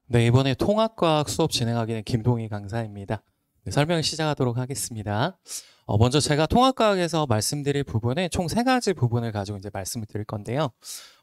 네, 이번에 통합과학 수업 진행하기는 김동희 강사입니다. 네, 설명을 시작하도록 하겠습니다. 먼저 제가 통합과학에서 말씀드릴 부분은 총 3가지 부분을 가지고 이제 말씀을 드릴 건데요.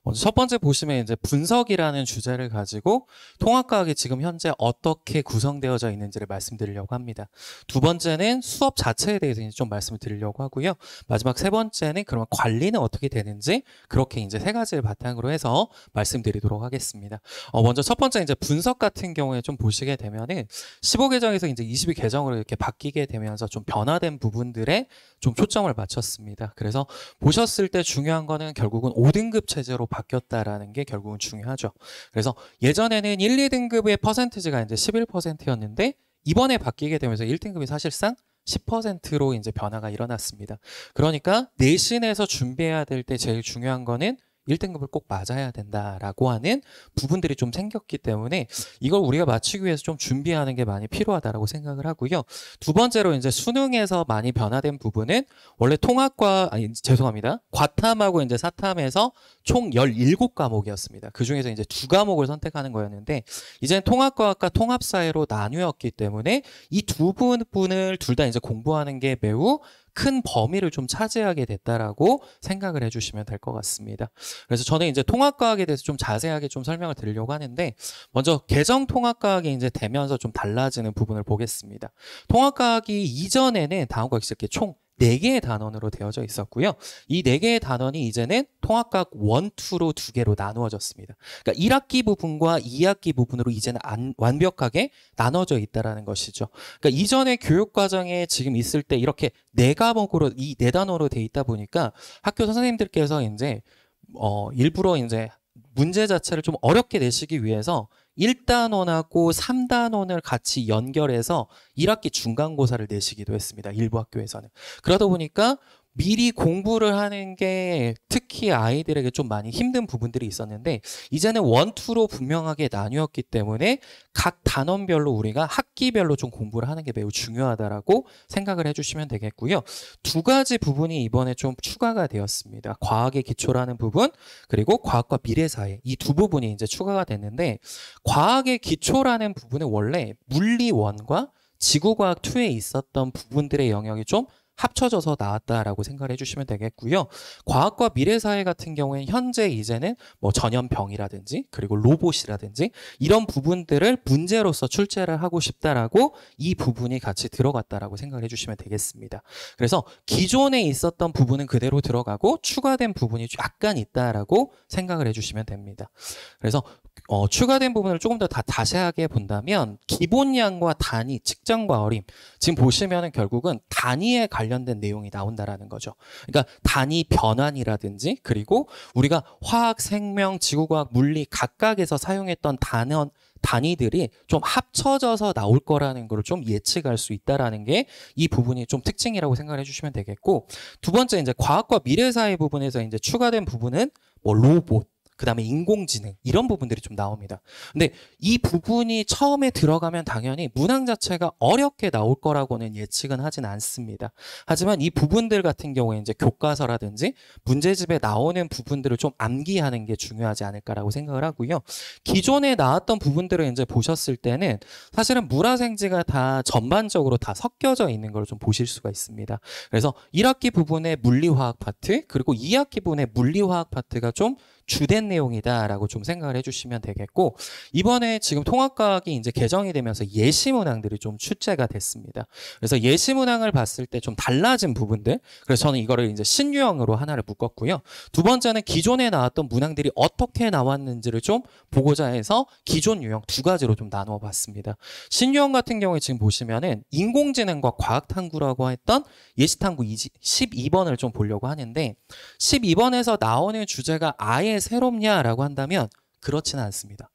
먼저 첫 번째 보시면 이제 분석이라는 주제를 가지고 통합과학이 지금 현재 어떻게 구성되어져 있는지를 말씀드리려고 합니다. 두 번째는 수업 자체에 대해서 이제 좀 말씀을 드리려고 하고요. 마지막 세 번째는 그러면 관리는 어떻게 되는지 그렇게 이제 3가지를 바탕으로 해서 말씀드리도록 하겠습니다. 먼저 첫 번째 이제 분석 같은 경우에 좀 보시게 되면은 15계정에서 이제 22계정으로 이렇게 바뀌게 되면서 좀 변화된 부분들에 좀 초점을 맞췄습니다. 그래서 보셨을 때 중요한 거는 결국은 5등급 체제로 바뀌었다라는 게 결국은 중요하죠. 그래서 예전에는 1, 2등급의 퍼센티지가 이제 11%였는데 이번에 바뀌게 되면서 1등급이 사실상 10%로 이제 변화가 일어났습니다. 그러니까 내신에서 준비해야 될 때 제일 중요한 거는 1등급을 꼭 맞아야 된다라고 하는 부분들이 좀 생겼기 때문에 이걸 우리가 맞추기 위해서 좀 준비하는 게 많이 필요하다라고 생각을 하고요. 두 번째로 이제 수능에서 많이 변화된 부분은 원래 과탐하고 이제 사탐에서 총 17과목이었습니다. 그 중에서 이제 2과목을 선택하는 거였는데 이제는 통합과학과 통합사회로 나뉘었기 때문에 이 두 부분을 둘 다 이제 공부하는 게 매우 큰 범위를 좀 차지하게 됐다라고 생각을 해주시면 될 것 같습니다. 그래서 저는 이제 통합과학에 대해서 좀 자세하게 좀 설명을 드리려고 하는데 먼저 계정 통합과학이 이제 되면서 좀 달라지는 부분을 보겠습니다. 통합과학이 이전에는 다음과 같이 이렇게 총 4개의 단원으로 되어져 있었고요. 이 4개의 단원이 이제는 통합과학 1, 2로 2개로 나누어졌습니다. 그러니까 1학기 부분과 2학기 부분으로 이제는 완벽하게 나눠져 있다는 것이죠. 그러니까 이전의 교육과정에 지금 있을 때 이렇게 4과목으로 이 4단원으로 돼 있다 보니까 학교 선생님들께서 이제 일부러 이제 문제 자체를 좀 어렵게 내시기 위해서 1단원하고 3단원을 같이 연결해서 1학기 중간고사를 내시기도 했습니다. 일부 학교에서는. 그러다 보니까 미리 공부를 하는 게 특히 아이들에게 좀 많이 힘든 부분들이 있었는데 이제는 1, 2로 분명하게 나뉘었기 때문에 각 단원별로 우리가 학기별로 좀 공부를 하는 게 매우 중요하다라고 생각을 해주시면 되겠고요. 2가지 부분이 이번에 좀 추가가 되었습니다. 과학의 기초라는 부분 그리고 과학과 미래사회 이 두 부분이 이제 추가가 됐는데 과학의 기초라는 부분은 원래 물리 1과 지구과학 2에 있었던 부분들의 영역이 좀 합쳐져서 나왔다라고 생각을 해주시면 되겠고요. 과학과 미래사회 같은 경우에는 현재 이제는 뭐 전염병이라든지 그리고 로봇이라든지 이런 부분들을 문제로서 출제를 하고 싶다라고 이 부분이 같이 들어갔다라고 생각을 해주시면 되겠습니다. 그래서 기존에 있었던 부분은 그대로 들어가고 추가된 부분이 약간 있다라고 생각을 해주시면 됩니다. 그래서 추가된 부분을 조금 더 자세하게 본다면 기본량과 단위, 측정과 어림 지금 보시면은 결국은 단위에 관련된 내용이 나온다라는 거죠. 그러니까 단위 변환이라든지 그리고 우리가 화학, 생명, 지구과학, 물리 각각에서 사용했던 단위들이 좀 합쳐져서 나올 거라는 걸 좀 예측할 수 있다라는 게 이 부분이 좀 특징이라고 생각을 해주시면 되겠고 두 번째 이제 과학과 미래사회 부분에서 이제 추가된 부분은 뭐 로봇 그 다음에 인공지능 이런 부분들이 좀 나옵니다. 근데 이 부분이 처음에 들어가면 당연히 문항 자체가 어렵게 나올 거라고는 예측은 하진 않습니다. 하지만 이 부분들 같은 경우에 이제 교과서라든지 문제집에 나오는 부분들을 좀 암기하는 게 중요하지 않을까라고 생각을 하고요. 기존에 나왔던 부분들을 이제 보셨을 때는 사실은 물화생지가 다 전반적으로 다 섞여져 있는 걸 좀 보실 수가 있습니다. 그래서 1학기 부분의 물리화학 파트 그리고 2학기 부분의 물리화학 파트가 좀 주된 내용이다라고 좀 생각을 해주시면 되겠고 이번에 지금 통합과학이 이제 개정이 되면서 예시 문항들이 좀 출제가 됐습니다. 그래서 예시 문항을 봤을 때 좀 달라진 부분들 그래서 저는 이거를 이제 신유형으로 하나를 묶었고요. 두 번째는 기존에 나왔던 문항들이 어떻게 나왔는지를 좀 보고자 해서 기존 유형 2가지로 좀 나누어 봤습니다. 신유형 같은 경우에 지금 보시면은 인공지능과 과학탐구라고 했던 예시탐구 12번을 좀 보려고 하는데 12번에서 나오는 주제가 아예 새롭냐라고 한다면 그렇지는 않습니다.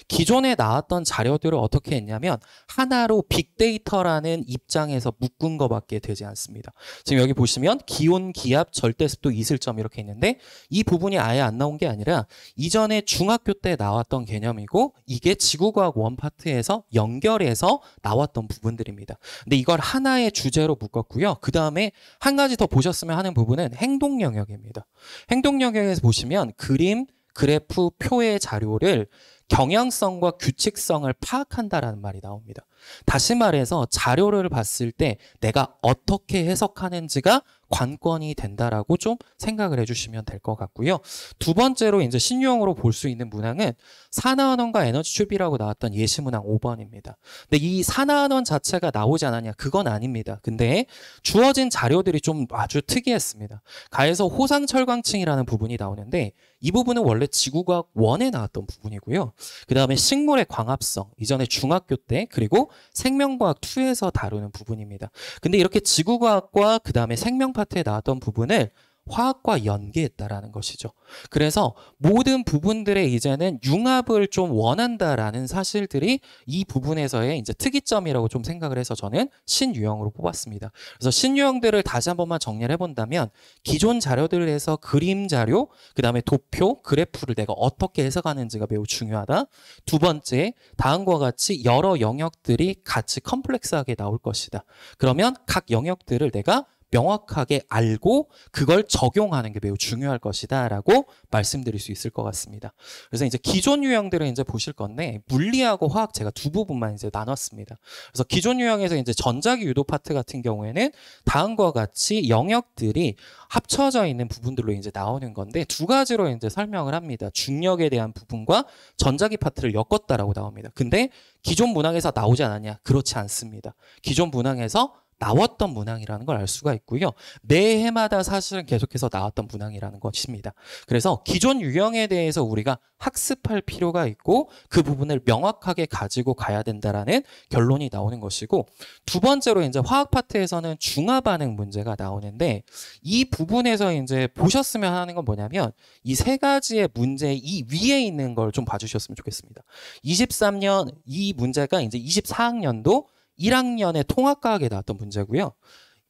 기존에 나왔던 자료들을 어떻게 했냐면 하나로 빅데이터라는 입장에서 묶은 것밖에 되지 않습니다. 지금 여기 보시면 기온, 기압, 절대습도, 이슬점 이렇게 있는데 이 부분이 아예 안 나온 게 아니라 이전에 중학교 때 나왔던 개념이고 이게 지구과학 원 파트에서 연결해서 나왔던 부분들입니다. 근데 이걸 하나의 주제로 묶었고요. 그 다음에 한 가지 더 보셨으면 하는 부분은 행동 영역입니다. 행동 영역에서 보시면 그림, 그래프, 표의 자료를 경향성과 규칙성을 파악한다라는 말이 나옵니다. 다시 말해서 자료를 봤을 때 내가 어떻게 해석하는지가 관건이 된다라고 좀 생각을 해주시면 될 것 같고요. 두 번째로 이제 신유형으로 볼 수 있는 문항은 산화환원과 에너지 추비라고 나왔던 예시 문항 5번입니다. 근데 이 산화환원 자체가 나오지 않았냐? 그건 아닙니다. 근데 주어진 자료들이 좀 아주 특이했습니다. 가에서 호상철광층이라는 부분이 나오는데 이 부분은 원래 지구과학 1에 나왔던 부분이고요. 그 다음에 식물의 광합성, 이전에 중학교 때, 그리고 생명과학 2에서 다루는 부분입니다. 근데 이렇게 지구과학과 그 다음에 생명 파트에 나왔던 부분을 화학과 연계했다라는 것이죠. 그래서 모든 부분들에 이제는 융합을 좀 원한다라는 사실들이 이 부분에서의 이제 특이점이라고 좀 생각을 해서 저는 신유형으로 뽑았습니다. 그래서 신유형들을 다시 한 번만 정리를 해본다면 기존 자료들에서 그림 자료, 그 다음에 도표, 그래프를 내가 어떻게 해석하는지가 매우 중요하다. 두 번째, 다음과 같이 여러 영역들이 같이 컴플렉스하게 나올 것이다. 그러면 각 영역들을 내가 명확하게 알고 그걸 적용하는 게 매우 중요할 것이다 라고 말씀드릴 수 있을 것 같습니다. 그래서 이제 기존 유형들을 이제 보실 건데 물리하고 화학 제가 두 부분만 이제 나눴습니다. 그래서 기존 유형에서 이제 전자기 유도 파트 같은 경우에는 다음과 같이 영역들이 합쳐져 있는 부분들로 이제 나오는 건데 두 가지로 이제 설명을 합니다. 중력에 대한 부분과 전자기 파트를 엮었다라고 나옵니다. 근데 기존 문항에서 나오지 않았냐? 그렇지 않습니다. 기존 문항에서 나왔던 문항이라는 걸 알 수가 있고요. 매 해마다 사실은 계속해서 나왔던 문항이라는 것입니다. 그래서 기존 유형에 대해서 우리가 학습할 필요가 있고 그 부분을 명확하게 가지고 가야 된다라는 결론이 나오는 것이고 두 번째로 이제 화학 파트에서는 중화 반응 문제가 나오는데 이 부분에서 이제 보셨으면 하는 건 뭐냐면 이 세 가지의 문제 이 위에 있는 걸 좀 봐주셨으면 좋겠습니다. 23년 이 문제가 이제 24학년도 1학년에 통합과학에 나왔던 문제고요.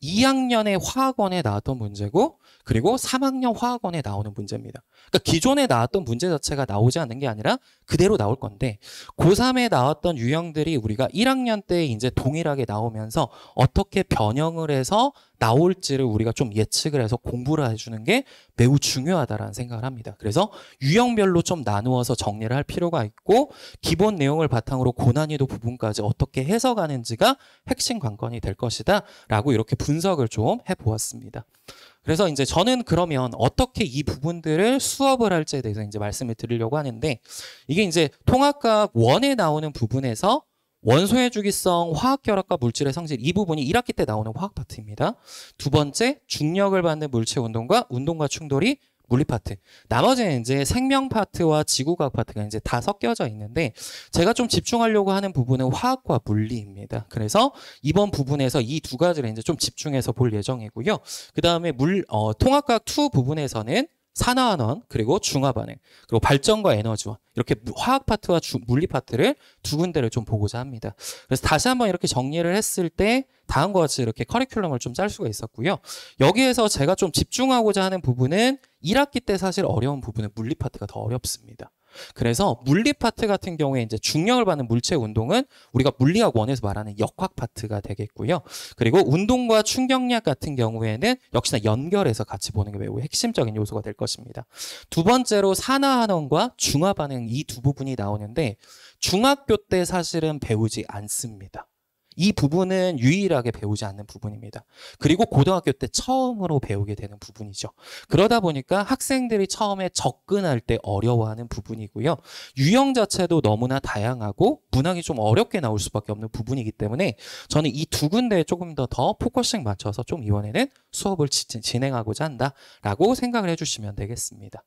2학년에 화학원에 나왔던 문제고 그리고 3학년 화학원에 나오는 문제입니다. 그러니까 기존에 나왔던 문제 자체가 나오지 않는 게 아니라 그대로 나올 건데 고3에 나왔던 유형들이 우리가 1학년 때 이제 동일하게 나오면서 어떻게 변형을 해서 나올지를 우리가 좀 예측을 해서 공부를 해주는 게 매우 중요하다라는 생각을 합니다. 그래서 유형별로 좀 나누어서 정리를 할 필요가 있고 기본 내용을 바탕으로 고난이도 부분까지 어떻게 해석하는지가 핵심 관건이 될 것이다 라고 이렇게 분석을 좀 해보았습니다. 그래서 이제 저는 그러면 어떻게 이 부분들을 수업을 할지에 대해서 이제 말씀을 드리려고 하는데 이게 이제 통합과학 1에 나오는 부분에서 원소의 주기성, 화학결합과 물질의 성질 이 부분이 1학기 때 나오는 화학 파트입니다. 두 번째, 중력을 받는 물체 운동과 충돌이 물리 파트. 나머지는 이제 생명 파트와 지구과학 파트가 이제 다 섞여져 있는데 제가 좀 집중하려고 하는 부분은 화학과 물리입니다. 그래서 이번 부분에서 이 두 가지를 이제 좀 집중해서 볼 예정이고요. 그 다음에 통합과학 2 부분에서는 산화환원 그리고 중화반응 그리고 발전과 에너지원 이렇게 화학 파트와 물리 파트를 두 군데를 좀 보고자 합니다. 그래서 다시 한번 이렇게 정리를 했을 때 다음과 같이 이렇게 커리큘럼을 좀 짤 수가 있었고요. 여기에서 제가 좀 집중하고자 하는 부분은 1학기 때 사실 어려운 부분은 물리 파트가 더 어렵습니다. 그래서 물리 파트 같은 경우에 이제 중력을 받는 물체 운동은 우리가 물리학 1에서 말하는 역학 파트가 되겠고요. 그리고 운동과 충격력 같은 경우에는 역시나 연결해서 같이 보는 게 매우 핵심적인 요소가 될 것입니다. 두 번째로 산화환원과 중화 반응 이 두 부분이 나오는데 중학교 때 사실은 배우지 않습니다. 이 부분은 유일하게 배우지 않는 부분입니다. 그리고 고등학교 때 처음으로 배우게 되는 부분이죠. 그러다 보니까 학생들이 처음에 접근할 때 어려워하는 부분이고요. 유형 자체도 너무나 다양하고 문항이 좀 어렵게 나올 수밖에 없는 부분이기 때문에 저는 이 두 군데에 조금 더 포커싱 맞춰서 좀 이번에는 수업을 진행하고자 한다라고 생각을 해주시면 되겠습니다.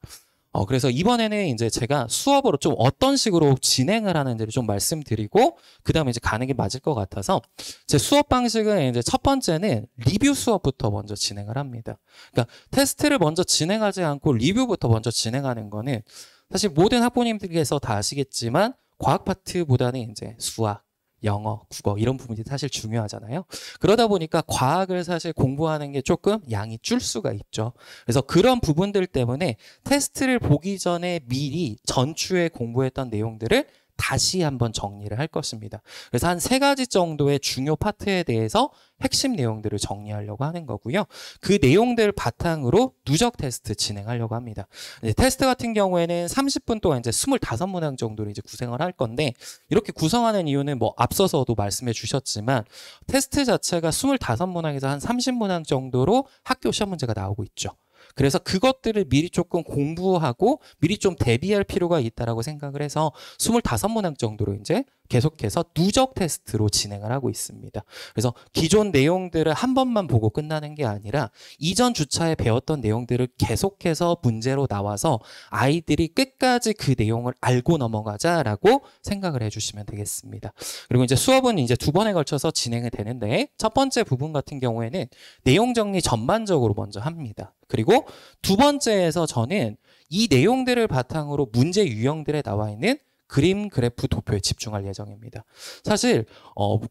그래서 이번에는 이제 제가 수업으로 좀 어떤 식으로 진행을 하는지를 좀 말씀드리고, 그 다음에 이제 가는 게 맞을 것 같아서, 제 수업 방식은 이제 첫 번째는 리뷰 수업부터 먼저 진행을 합니다. 그러니까 테스트를 먼저 진행하지 않고 리뷰부터 먼저 진행하는 거는 사실 모든 학부모님들께서 다 아시겠지만, 과학 파트보다는 이제 수학, 영어, 국어 이런 부분이 사실 중요하잖아요. 그러다 보니까 과학을 사실 공부하는 게 조금 양이 줄 수가 있죠. 그래서 그런 부분들 때문에 테스트를 보기 전에 미리 전주에 공부했던 내용들을 다시 한번 정리를 할 것입니다. 그래서 한 3가지 정도의 중요 파트에 대해서 핵심 내용들을 정리하려고 하는 거고요. 그 내용들 바탕으로 누적 테스트 진행하려고 합니다. 이제 테스트 같은 경우에는 30분 동안 이제 25문항 정도를 이제 구성을 할 건데, 이렇게 구성하는 이유는 뭐 앞서서도 말씀해 주셨지만 테스트 자체가 25문항에서 한 30문항 정도로 학교 시험 문제가 나오고 있죠. 그래서 그것들을 미리 조금 공부하고 미리 좀 대비할 필요가 있다라고 생각을 해서 25문항 정도로 이제 계속해서 누적 테스트로 진행을 하고 있습니다. 그래서 기존 내용들을 한 번만 보고 끝나는 게 아니라 이전 주차에 배웠던 내용들을 계속해서 문제로 나와서 아이들이 끝까지 그 내용을 알고 넘어가자라고 생각을 해주시면 되겠습니다. 그리고 이제 수업은 이제 2번에 걸쳐서 진행이 되는데, 첫 번째 부분 같은 경우에는 내용 정리 전반적으로 먼저 합니다. 그리고 두 번째에서 저는 이 내용들을 바탕으로 문제 유형들에 나와 있는 그림, 그래프, 도표에 집중할 예정입니다. 사실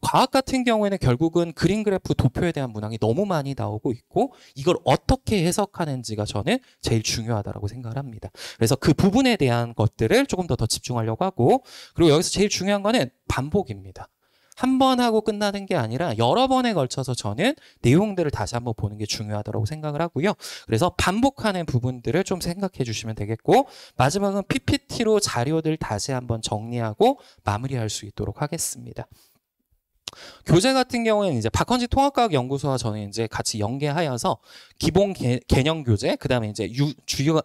과학 같은 경우에는 결국은 그림, 그래프, 도표에 대한 문항이 너무 많이 나오고 있고, 이걸 어떻게 해석하는지가 저는 제일 중요하다고 생각을 합니다. 그래서 그 부분에 대한 것들을 조금 더 집중하려고 하고, 그리고 여기서 제일 중요한 거는 반복입니다. 한 번 하고 끝나는 게 아니라 여러 번에 걸쳐서 저는 내용들을 다시 한번 보는 게 중요하다고 생각을 하고요. 그래서 반복하는 부분들을 좀 생각해 주시면 되겠고, 마지막은 PPT로 자료들 다시 한번 정리하고 마무리할 수 있도록 하겠습니다. 교재 같은 경우에는 이제 박헌지 통합과학연구소와 저는 이제 같이 연계하여서 기본 개념 교재, 그 다음에 이제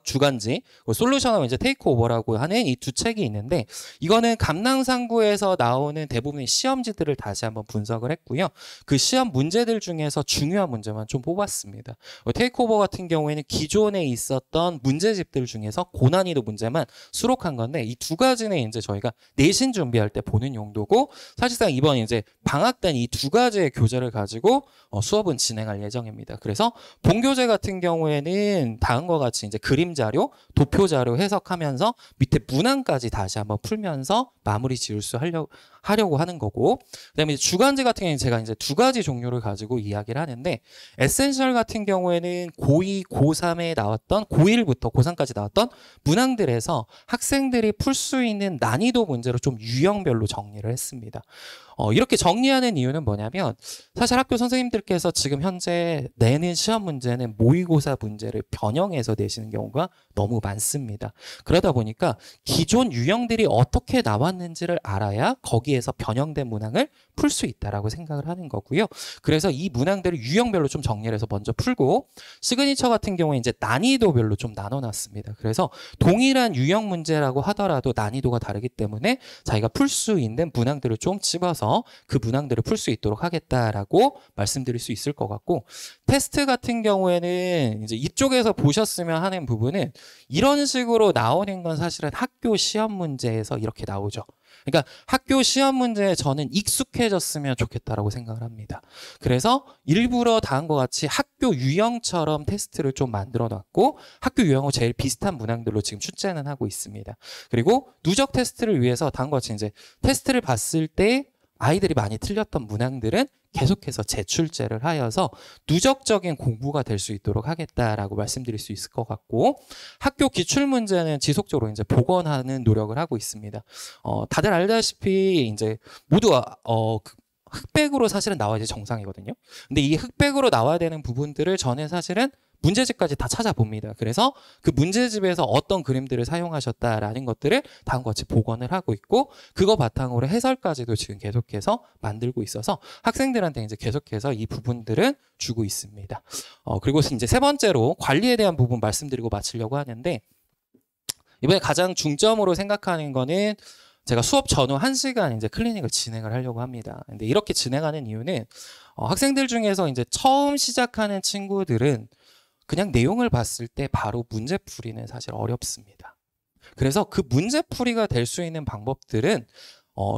주간지, 솔루션하고 이제 테이크오버라고 하는 이 두 책이 있는데, 이거는 감랑상구에서 나오는 대부분의 시험지들을 다시 한번 분석을 했고요. 그 시험 문제들 중에서 중요한 문제만 좀 뽑았습니다. 테이크오버 같은 경우에는 기존에 있었던 문제집들 중에서 고난이도 문제만 수록한 건데, 이 두 가지는 이제 저희가 내신 준비할 때 보는 용도고, 사실상 이번 이제 방학 때 이 두 가지의 교재를 가지고 수업은 진행할 예정입니다. 그래서 본교재 같은 경우에는 다음과 같이 이제 그림 자료, 도표 자료 해석하면서 밑에 문항까지 다시 한번 풀면서 마무리 지을 수 하려고 하는 거고, 그다음에 이제 주간지 같은 경우는 제가 이제 두 가지 종류를 가지고 이야기를 하는데, 에센셜 같은 경우에는 고2, 고3에 나왔던, 고1부터 고3까지 나왔던 문항들에서 학생들이 풀 수 있는 난이도 문제로 좀 유형별로 정리를 했습니다. 이렇게 정리하는 이유는 뭐냐면, 사실 학교 선생님들께서 지금 현재 내는 시험 문제는 모의고사 문제를 변형해서 내시는 경우가 너무 많습니다. 그러다 보니까 기존 유형들이 어떻게 나왔는지를 알아야 거기에서 변형된 문항을 풀 수 있다라고 생각을 하는 거고요. 그래서 이 문항들을 유형별로 좀 정리를 해서 먼저 풀고, 시그니처 같은 경우에 이제 난이도별로 좀 나눠놨습니다. 그래서 동일한 유형 문제라고 하더라도 난이도가 다르기 때문에 자기가 풀 수 있는 문항들을 좀 집어서 그 문항들을 풀 수 있도록 하겠다라고 말씀드릴 수 있을 것 같고, 테스트 같은 경우에는 이제 이쪽에서 보셨으면 하는 부분은 이런 식으로 나오는 건 사실은 학교 시험 문제에서 이렇게 나오죠. 그러니까 학교 시험 문제에 저는 익숙해졌으면 좋겠다라고 생각을 합니다. 그래서 일부러 다음과 같이 학교 유형처럼 테스트를 좀 만들어 놨고, 학교 유형하고 제일 비슷한 문항들로 지금 출제는 하고 있습니다. 그리고 누적 테스트를 위해서 다음과 같이 이제 테스트를 봤을 때 아이들이 많이 틀렸던 문항들은 계속해서 재출제를 하여서 누적적인 공부가 될 수 있도록 하겠다라고 말씀드릴 수 있을 것 같고, 학교 기출 문제는 지속적으로 이제 복원하는 노력을 하고 있습니다. 다들 알다시피 이제 모두 흑백으로 사실은 나와야 정상이거든요. 근데 이 흑백으로 나와야 되는 부분들을 저는 사실은 문제집까지 다 찾아봅니다. 그래서 그 문제집에서 어떤 그림들을 사용하셨다라는 것들을 다음과 같이 복원을 하고 있고, 그거 바탕으로 해설까지도 지금 계속해서 만들고 있어서 학생들한테 이제 계속해서 이 부분들은 주고 있습니다. 그리고 이제 세 번째로 관리에 대한 부분 말씀드리고 마치려고 하는데, 이번에 가장 중점으로 생각하는 거는 제가 수업 전후 1시간 이제 클리닉을 진행을 하려고 합니다. 근데 이렇게 진행하는 이유는 학생들 중에서 이제 처음 시작하는 친구들은 그냥 내용을 봤을 때 바로 문제풀이는 사실 어렵습니다. 그래서 그 문제풀이가 될 수 있는 방법들은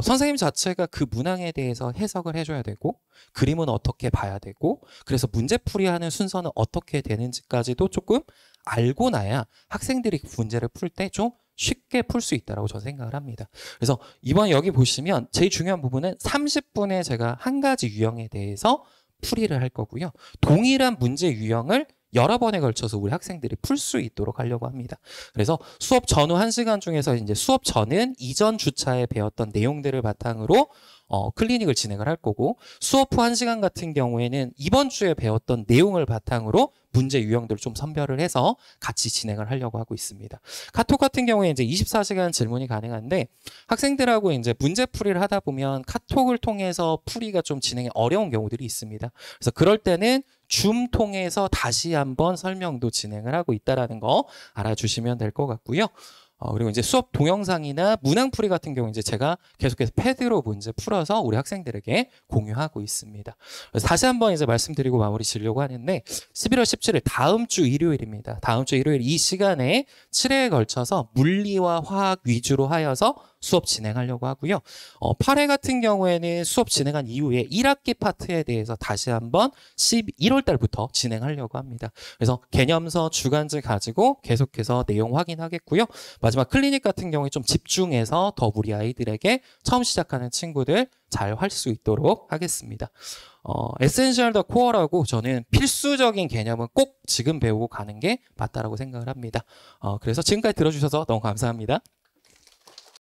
선생님 자체가 그 문항에 대해서 해석을 해줘야 되고, 그림은 어떻게 봐야 되고, 그래서 문제풀이하는 순서는 어떻게 되는지까지도 조금 알고 나야 학생들이 문제를 풀 때 좀 쉽게 풀 수 있다고 저는 생각을 합니다. 그래서 이번 여기 보시면 제일 중요한 부분은 30분에 제가 한 가지 유형에 대해서 풀이를 할 거고요. 동일한 문제 유형을 여러 번에 걸쳐서 우리 학생들이 풀 수 있도록 하려고 합니다. 그래서 수업 전후 1시간 중에서 이제 수업 전은 이전 주차에 배웠던 내용들을 바탕으로 클리닉을 진행을 할 거고, 수업 후 1시간 같은 경우에는 이번 주에 배웠던 내용을 바탕으로 문제 유형들을 좀 선별을 해서 같이 진행을 하려고 하고 있습니다. 카톡 같은 경우에 이제 24시간 질문이 가능한데, 학생들하고 이제 문제 풀이를 하다 보면 카톡을 통해서 풀이가 좀 진행이 어려운 경우들이 있습니다. 그래서 그럴 때는 줌 통해서 다시 한번 설명도 진행을 하고 있다라는 거 알아주시면 될 것 같고요. 그리고 이제 수업 동영상이나 문항풀이 같은 경우 이제 제가 계속해서 패드로 문제 풀어서 우리 학생들에게 공유하고 있습니다. 그래서 다시 한번 이제 말씀드리고 마무리 지으려고 하는데, 11월 17일 다음 주 일요일입니다. 다음 주 일요일 이 시간에 7회에 걸쳐서 물리와 화학 위주로 하여서 수업 진행하려고 하고요. 8회 같은 경우에는 수업 진행한 이후에 1학기 파트에 대해서 다시 한번 11월 달부터 진행하려고 합니다. 그래서 개념서 주간지 가지고 계속해서 내용 확인하겠고요. 마지막 클리닉 같은 경우에 좀 집중해서 더 우리 아이들에게 처음 시작하는 친구들 잘 할 수 있도록 하겠습니다. 에센셜 더 코어라고 저는 필수적인 개념은 꼭 지금 배우고 가는 게 맞다라고 생각을 합니다. 그래서 지금까지 들어주셔서 너무 감사합니다.